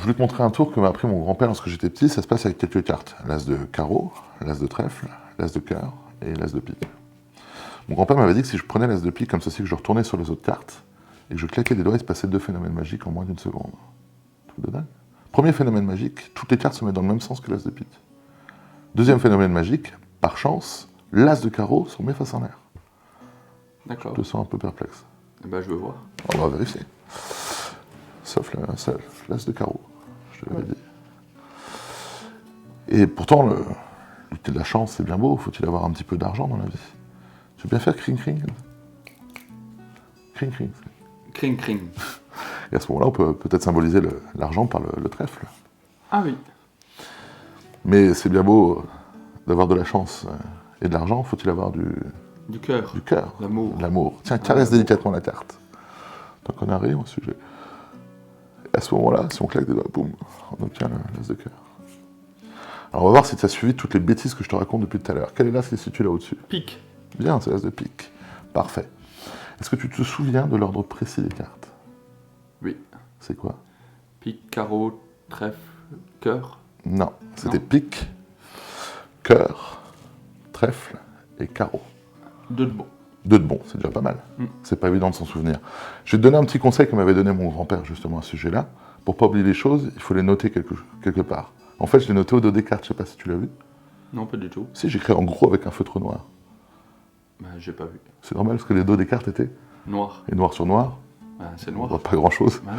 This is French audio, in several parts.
voulais te montrer un tour que m'a appris mon grand-père lorsque j'étais petit. Ça se passe avec quelques cartes. L'as de carreau, l'as de trèfle, l'as de cœur et l'as de pique. Mon grand-père m'avait dit que si je prenais l'as de pique comme ceci, que je retournais sur les autres cartes, et que je claquais des doigts, il se passait 2 phénomènes magiques en moins d'1 seconde. Truc de dingue. Premier phénomène magique, toutes les cartes se mettent dans le même sens que l'as de pique. Deuxième phénomène magique, par chance, l'as de carreau se remet face en l'air. D'accord. Je te sens un peu perplexe. Eh ben, je veux voir. On va vérifier. Sauf l'as de carreau, je te l'avais dit. Et pourtant, lutter de la chance, c'est bien beau. Faut-il avoir un petit peu d'argent dans la vie? Tu veux bien faire cring-cring? Cring-cring. Cring-cring. Et à ce moment-là, on peut peut-être symboliser l'argent par le trèfle. Ah oui. Mais c'est bien beau d'avoir de la chance et de l'argent. Faut-il avoir du cœur. du cœur? L'amour. De l'amour. Tiens, caresse délicatement la carte. Tant qu'on arrive au sujet. Et à ce moment-là, si on claque des doigts, boum, on obtient l'as de cœur. Alors on va voir si tu as suivi toutes les bêtises que je te raconte depuis tout à l'heure. Quel est l'as qui se situe là au-dessus? Pique. Bien, c'est l'as de pique. Parfait. Est-ce que tu te souviens de l'ordre précis des cartes? Oui. C'est quoi? Pique, carreau, trèfle, cœur. Non, c'était pique, cœur, trèfle et carreau. 2 de bon. 2 de bon, c'est déjà pas mal. C'est pas évident de s'en souvenir. Je vais te donner un petit conseil que m'avait donné mon grand-père justement à ce sujet-là. Pour pas oublier les choses, il faut les noter quelque part. En fait, je l'ai noté au dos des cartes, je sais pas si tu l'as vu. Non, pas du tout. Si, j'écris en gros avec un feutre noir. Bah, j'ai pas vu. C'est normal parce que les dos des cartes étaient Noir. et noir sur noir. Bah, c'est On noir. voit pas grand-chose. Ouais.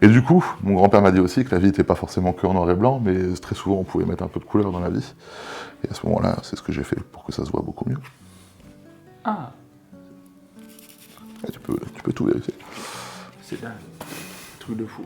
Et du coup, mon grand-père m'a dit aussi que la vie n'était pas forcément que en noir et blanc, mais très souvent on pouvait mettre un peu de couleur dans la vie. Et à ce moment-là, c'est ce que j'ai fait pour que ça se voit beaucoup mieux. Ah, Et tu peux tout vérifier. c'est dingue. Truc de fou.